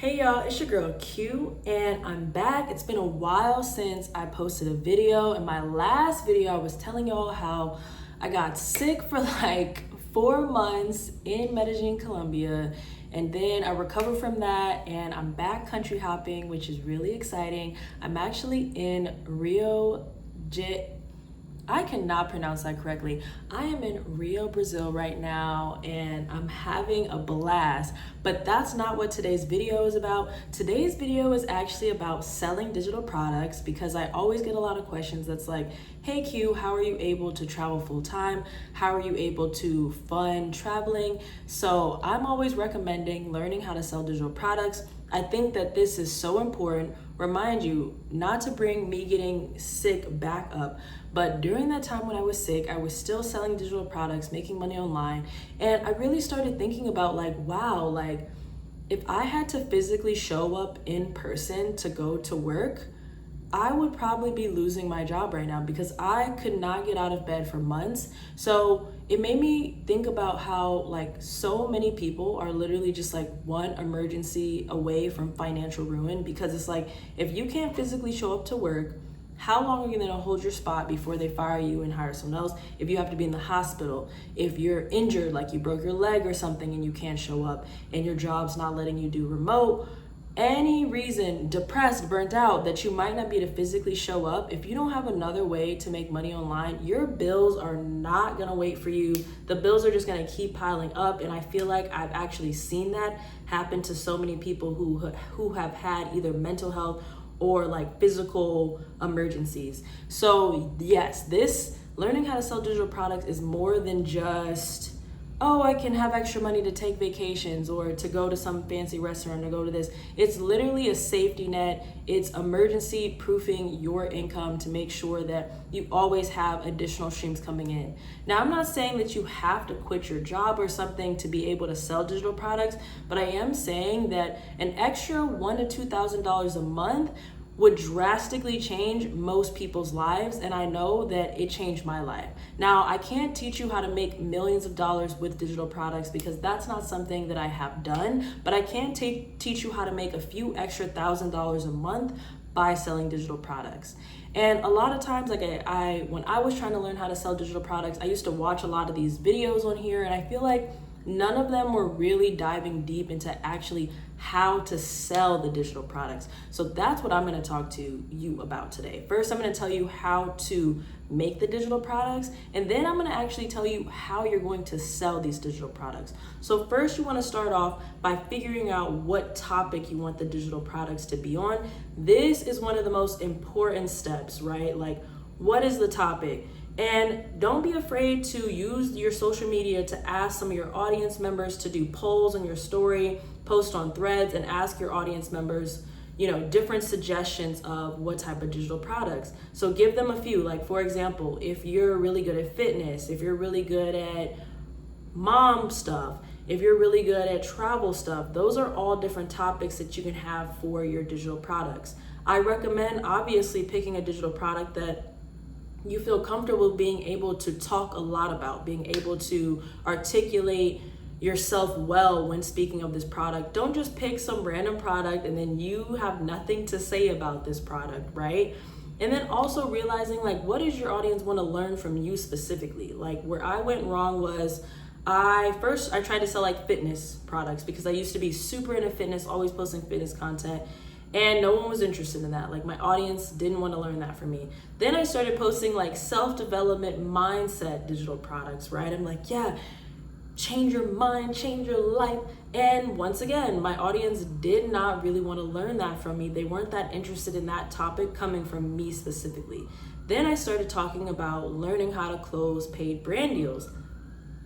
Hey y'all, it's your girl Q and I'm back. It's been a while since I posted a video. In my last video, I was telling y'all how I got sick for like 4 months in Medellin, Colombia. And then I recovered from that and I'm back country hopping, which is really exciting. I'm actually in I cannot pronounce that correctly. I am in Rio, Brazil right now, and I'm having a blast. But that's not what today's video is about. Today's video is actually about selling digital products because I always get a lot of questions that's like, hey Q, how are you able to travel full time? How are you able to fund traveling? So I'm always recommending learning how to sell digital products. I think that this is so important. Remind you not to bring me getting sick back up, but during that time when I was sick, I was still selling digital products, making money online, and I really started thinking about like, wow, like if I had to physically show up in person to go to work, I would probably be losing my job right now because I could not get out of bed for months. So it made me think about how like so many people are literally just like one emergency away from financial ruin, because it's like if you can't physically show up to work, how long are you gonna hold your spot before they fire you and hire someone else? If you have to be in the hospital, if you're injured, like you broke your leg or something and you can't show up and your job's not letting you do remote, any reason, depressed, burnt out, that you might not be able to physically show up, if you don't have another way to make money online, your bills are not gonna wait for you. The bills are just gonna keep piling up. And I feel like I've actually seen that happen to so many people who have had either mental health or like physical emergencies. So yes, this learning how to sell digital products is more than just, oh, I can have extra money to take vacations or to go to some fancy restaurant or go to this. It's literally a safety net. It's emergency proofing your income to make sure that you always have additional streams coming in. Now, I'm not saying that you have to quit your job or something to be able to sell digital products, but I am saying that an extra $1,000 to $2,000 a month would drastically change most people's lives, and I know that it changed my life. Now, I can't teach you how to make millions of dollars with digital products because that's not something that I have done, but I can teach you how to make a few extra $1,000 a month by selling digital products. And a lot of times, like when I was trying to learn how to sell digital products, I used to watch a lot of these videos on here, and I feel like none of them were really diving deep into actually how to sell the digital products. So that's what I'm going to talk to you about today. First, I'm going to tell you how to make the digital products, and then I'm going to actually tell you how you're going to sell these digital products. So first, you want to start off by figuring out what topic you want the digital products to be on. This is one of the most important steps, right? Like, what is the topic? And don't be afraid to use your social media to ask some of your audience members to do polls on your story, post on threads, and ask your audience members, different suggestions of what type of digital products. So give them a few. Like, for example, if you're really good at fitness, if you're really good at mom stuff, if you're really good at travel stuff, those are all different topics that you can have for your digital products. I recommend obviously picking a digital product that you feel comfortable being able to talk a lot about, being able to articulate yourself well when speaking of this product. Don't just pick some random product and then you have nothing to say about this product, right? And then also realizing like, what does your audience want to learn from you specifically? Like where I went wrong was I tried to sell like fitness products because I used to be super into fitness, always posting fitness content. And no one was interested in that. Like my audience didn't want to learn that from me. Then I started posting like self-development mindset digital products, right? I'm like, yeah, change your mind, change your life. And once again, my audience did not really want to learn that from me. They weren't that interested in that topic coming from me specifically. Then I started talking about learning how to close paid brand deals.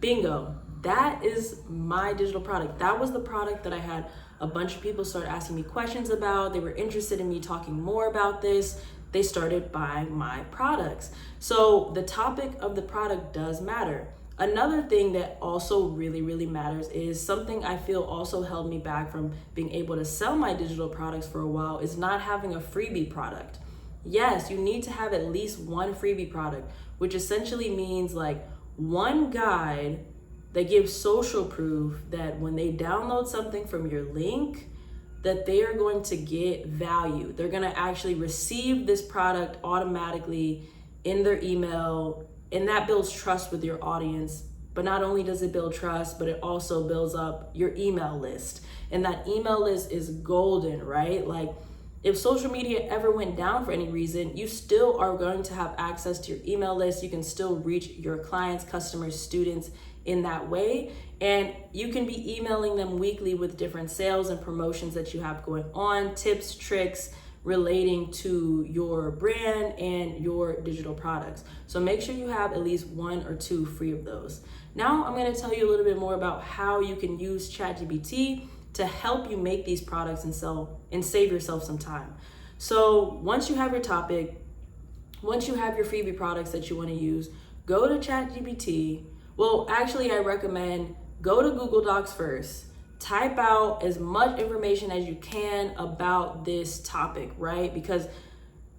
Bingo. That is my digital product. That was the product that I had a bunch of people start asking me questions about. They were interested in me talking more about this. They started buying my products. So the topic of the product does matter. Another thing that also really, really matters is something I feel also held me back from being able to sell my digital products for a while is not having a freebie product. Yes, you need to have at least one freebie product, which essentially means like one guide that gives social proof that when they download something from your link, that they are going to get value. They're going to actually receive this product automatically in their email, and that builds trust with your audience. But not only does it build trust, but it also builds up your email list. And that email list is golden, right? Like, if social media ever went down for any reason, you still are going to have access to your email list. You can still reach your clients, customers, students in that way. And you can be emailing them weekly with different sales and promotions that you have going on, tips, tricks relating to your brand and your digital products. So make sure you have at least 1 or 2 free of those. Now I'm going to tell you a little bit more about how you can use ChatGPT to help you make these products and sell and save yourself some time. So once you have your topic, once you have your freebie products that you want to use, go to ChatGPT. Well, actually, I recommend go to Google Docs first. Type out as much information as you can about this topic, right? Because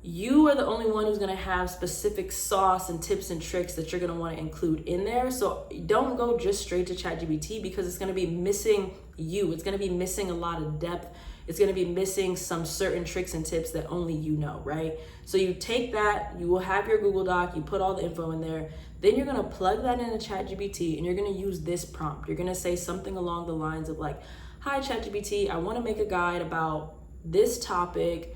you are the only one who's gonna have specific sauce and tips and tricks that you're gonna wanna include in there. So don't go just straight to ChatGPT, because it's gonna be missing you. It's gonna be missing a lot of depth. It's gonna be missing some certain tricks and tips that only you know, right? So you take that, you will have your Google Doc, you put all the info in there, then you're gonna plug that into ChatGPT and you're gonna use this prompt. You're gonna say something along the lines of like, hi ChatGPT, I wanna make a guide about this topic.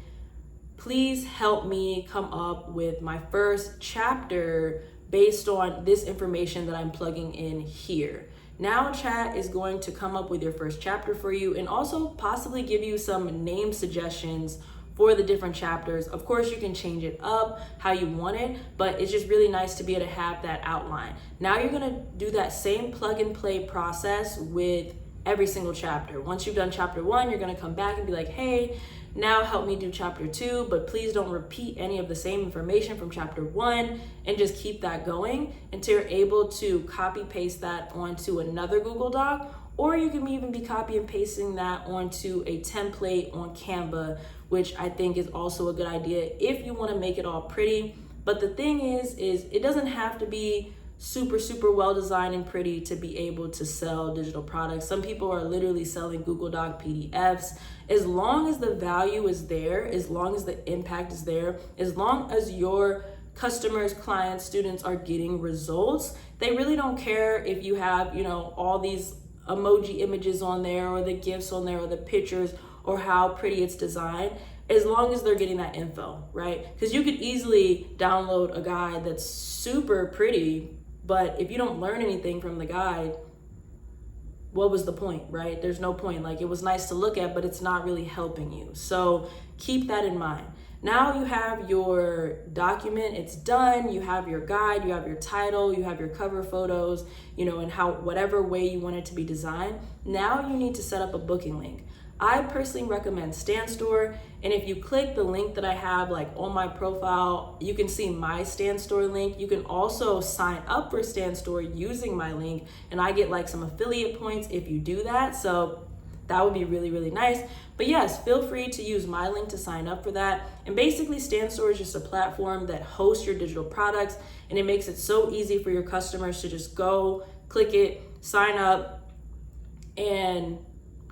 Please help me come up with my first chapter based on this information that I'm plugging in here. Now Chat is going to come up with your first chapter for you and also possibly give you some name suggestions for the different chapters. Of course, you can change it up how you want it, but it's just really nice to be able to have that outline. Now you're gonna do that same plug and play process with every single chapter. Once you've done chapter 1, you're gonna come back and be like, hey, now help me do chapter 2, but please don't repeat any of the same information from chapter 1, and just keep that going until you're able to copy paste that onto another Google Doc, or you can even be copy and pasting that onto a template on Canva, which I think is also a good idea if you want to make it all pretty. But the thing is it doesn't have to be super well designed and pretty to be able to sell digital products. Some people are literally selling Google Doc PDFs. As long as the value is there, as long as the impact is there, as long as your customers, clients, students are getting results, they really don't care if you have, all these emoji images on there or the GIFs on there or the pictures or how pretty it's designed, as long as they're getting that info, right? Because you could easily download a guide that's super pretty, but if you don't learn anything from the guide, what was the point, right? There's no point. Like, it was nice to look at, but it's not really helping you. So keep that in mind. Now you have your document, it's done, you have your guide, you have your title, you have your cover photos, and how whatever way you want it to be designed. Now you need to set up a booking link. I personally recommend StanStore, and if you click the link that I have like on my profile, you can see my StanStore link. You can also sign up for StanStore using my link, and I get like some affiliate points if you do that. So that would be really nice. But yes, feel free to use my link to sign up for that. And basically, StanStore is just a platform that hosts your digital products, and it makes it so easy for your customers to just go, click it, sign up, and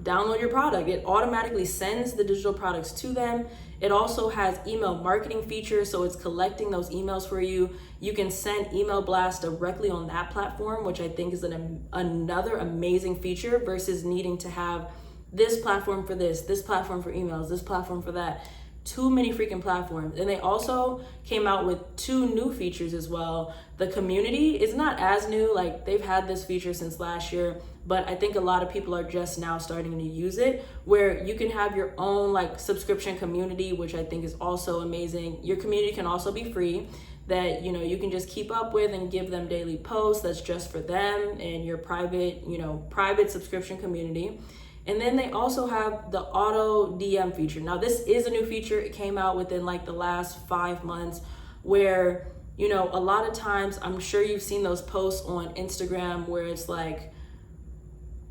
download your product. It automatically sends the digital products to them. It also has email marketing features, so it's collecting those emails for you. You can send email blasts directly on that platform, which I think is another amazing feature versus needing to have this platform for this platform for emails, this platform for that. Too many freaking platforms. And they also came out with 2 new features as well. The community is not as new, like they've had this feature since last year, but I think a lot of people are just now starting to use it, where you can have your own like subscription community, which I think is also amazing. Your community can also be free, that you can just keep up with and give them daily posts that's just for them and your private subscription community. And then they also have the auto DM feature. Now this is a new feature. It came out within like the last 5 months, where a lot of times, I'm sure you've seen those posts on Instagram where it's like,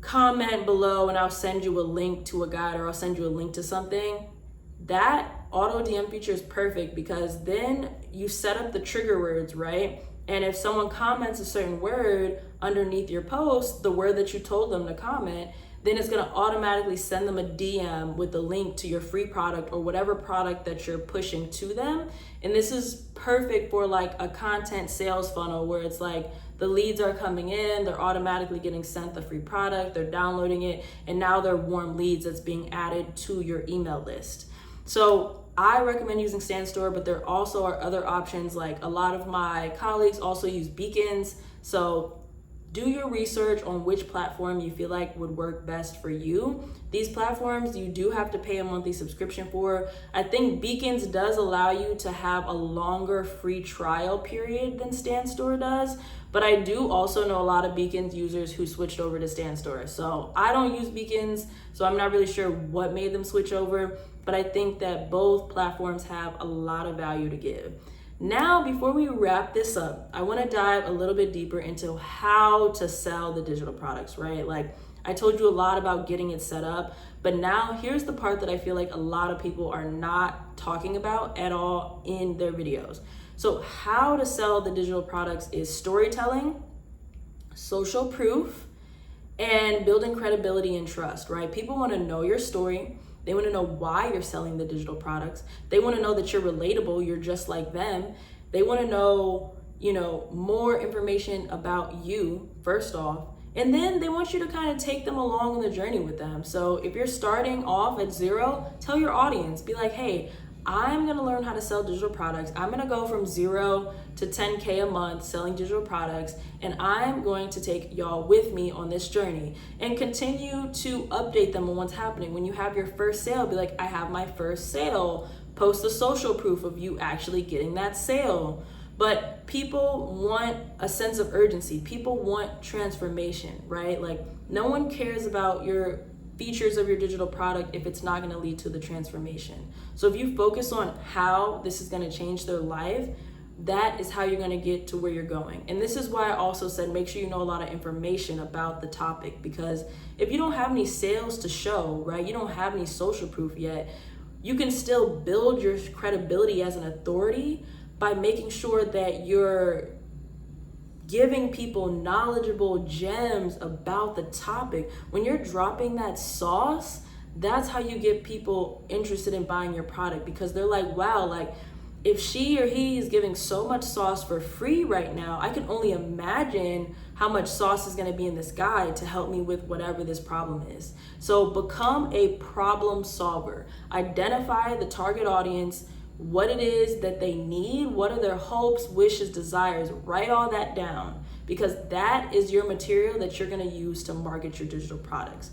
comment below and I'll send you a link to a guide, or I'll send you a link to something. That auto DM feature is perfect, because then you set up the trigger words, right? And if someone comments a certain word underneath your post, the word that you told them to comment, then it's going to automatically send them a DM with the link to your free product or whatever product that you're pushing to them. And this is perfect for like a content sales funnel where it's like the leads are coming in, they're automatically getting sent the free product, they're downloading it, and now they're warm leads that's being added to your email list. So I recommend using SandStore, but there also are other options. Like a lot of my colleagues also use beacons. So do your research on which platform you feel like would work best for you. These platforms you do have to pay a monthly subscription for. I think Beacons does allow you to have a longer free trial period than SandStore does, but I do also know a lot of Beacons users who switched over to SandStore. So I don't use Beacons, so I'm not really sure what made them switch over, but I think that both platforms have a lot of value to give. Now, before we wrap this up, I want to dive a little bit deeper into how to sell the digital products, right? Like I told you a lot about getting it set up, but now here's the part that I feel like a lot of people are not talking about at all in their videos. So how to sell the digital products is storytelling, social proof, and building credibility and trust, right? People want to know your story. They want to know why you're selling the digital products. They want to know that you're relatable, you're just like them. They want to know, more information about you, first off. And then they want you to kind of take them along on the journey with them. So if you're starting off at zero, tell your audience, be like, hey, I'm going to learn how to sell digital products. I'm going to go from 0 to 10K a month selling digital products, and I'm going to take y'all with me on this journey and continue to update them on what's happening. When you have your first sale, be like, I have my first sale. Post the social proof of you actually getting that sale. But people want a sense of urgency. People want transformation, right? Like no one cares about your features of your digital product if it's not going to lead to the transformation. So if you focus on how this is going to change their life, that is how you're going to get to where you're going. And this is why I also said make sure you know a lot of information about the topic, because if you don't have any sales to show, right, you don't have any social proof yet, you can still build your credibility as an authority by making sure that you're giving people knowledgeable gems about the topic. When you're dropping that sauce, that's how you get people interested in buying your product, because they're like, wow, like if she or he is giving so much sauce for free right now, I can only imagine how much sauce is going to be in this guide to help me with whatever this problem is. So become a problem solver. Identify the target audience, what it is that they need, what are their hopes, wishes, desires. Write all that down, because that is your material that you're going to use to market your digital products.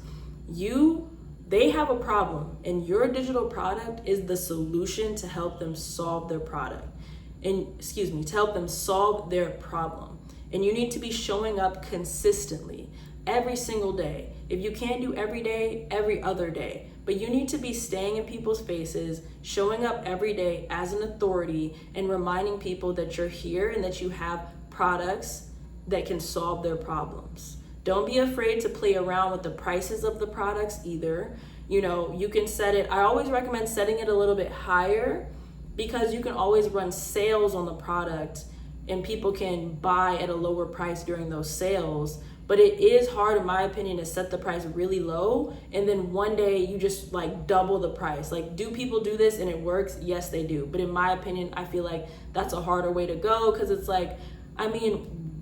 They have a problem, and your digital product is the solution to help them solve their product. To help them solve their problem. And you need to be showing up consistently every single day. If you can't do every day, every other day. But you need to be staying in people's faces, showing up every day as an authority, and reminding people that you're here and that you have products that can solve their problems. Don't be afraid to play around with the prices of the products either. You can set it, I always recommend setting it a little bit higher, because you can always run sales on the product and people can buy at a lower price during those sales. But it is hard, in my opinion, to set the price really low and then one day you just like double the price. Like, do people do this and it works? Yes, they do. But in my opinion, I feel like that's a harder way to go, because it's like,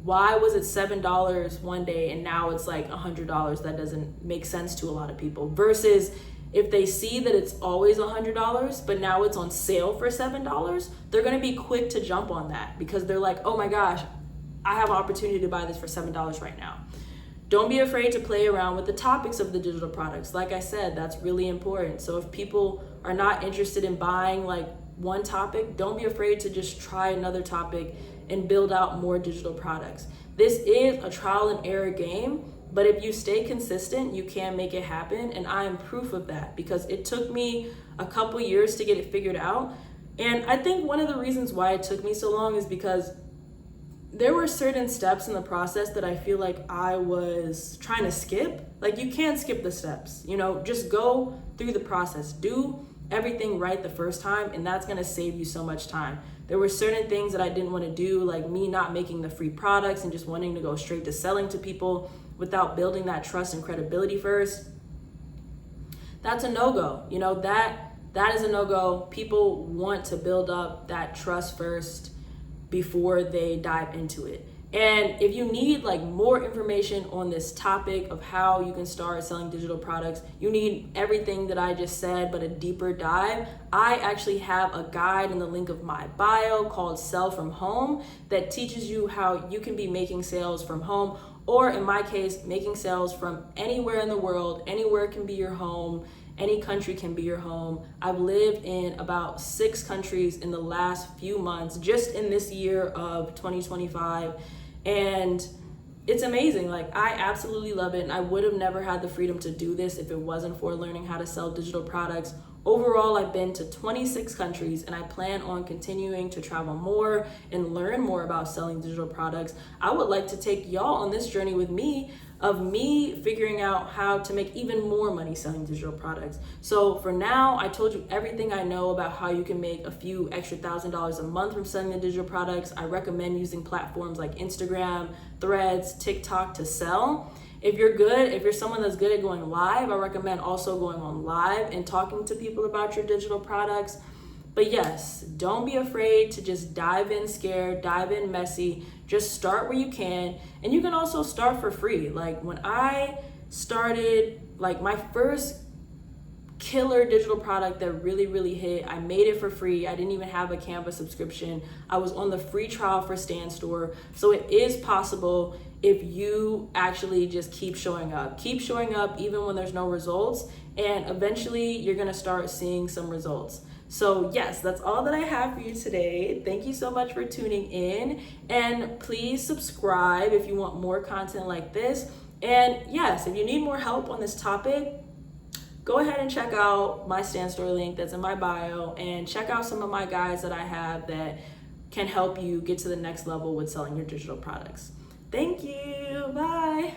why was it $7 one day and now it's like $100? That doesn't make sense to a lot of people. Versus if they see that it's always $100, but now it's on sale for $7, they're gonna be quick to jump on that, because they're like, oh my gosh, I have an opportunity to buy this for $7 right now. Don't be afraid to play around with the topics of the digital products. Like I said, that's really important. So if people are not interested in buying like one topic, don't be afraid to just try another topic and build out more digital products. This is a trial and error game, but if you stay consistent, you can make it happen. And I am proof of that, because it took me a couple years to get it figured out. And I think one of the reasons why it took me so long is because there were certain steps in the process that I feel like I was trying to skip. Like, you can't skip the steps, just go through the process. Do everything right the first time, and that's gonna save you so much time. There were certain things that I didn't want to do, like me not making the free products and just wanting to go straight to selling to people without building that trust and credibility first. that's a no-go. You know, that is a no-go. People want to build up that trust first before they dive into it. And if you need like more information on this topic of how you can start selling digital products, you need everything that I just said, but a deeper dive. I actually have a guide in the link of my bio called Sell From Home that teaches you how you can be making sales from home, or in my case, making sales from anywhere in the world. Anywhere can be your home. Any country can be your home. I've lived in about 6 countries in the last few months, just in this year of 2025. And it's amazing. Like, I absolutely love it. And I would have never had the freedom to do this if it wasn't for learning how to sell digital products. Overall, I've been to 26 countries, and I plan on continuing to travel more and learn more about selling digital products. I would like to take y'all on this journey with me of me figuring out how to make even more money selling digital products. So for now, I told you everything I know about how you can make a few extra $1,000s a month from selling the digital products. I recommend using platforms like Instagram, Threads, TikTok to sell. If you're someone that's good at going live, I recommend also going on live and talking to people about your digital products. But yes, don't be afraid to just dive in scared, dive in messy, just start where you can. And you can also start for free. Like, when I started, like, my first killer digital product that really hit, I made it for free. I didn't even have a Canva subscription. I was on the free trial for Stan Store. So it is possible if you actually just keep showing up even when there's no results, and eventually you're gonna start seeing some results. So yes, that's all that I have for you today. Thank you so much for tuning in, and please subscribe if you want more content like this. And yes, if you need more help on this topic, go ahead and check out my Stan Store link that's in my bio, and check out some of my guides that I have that can help you get to the next level with selling your digital products. Thank you. Bye.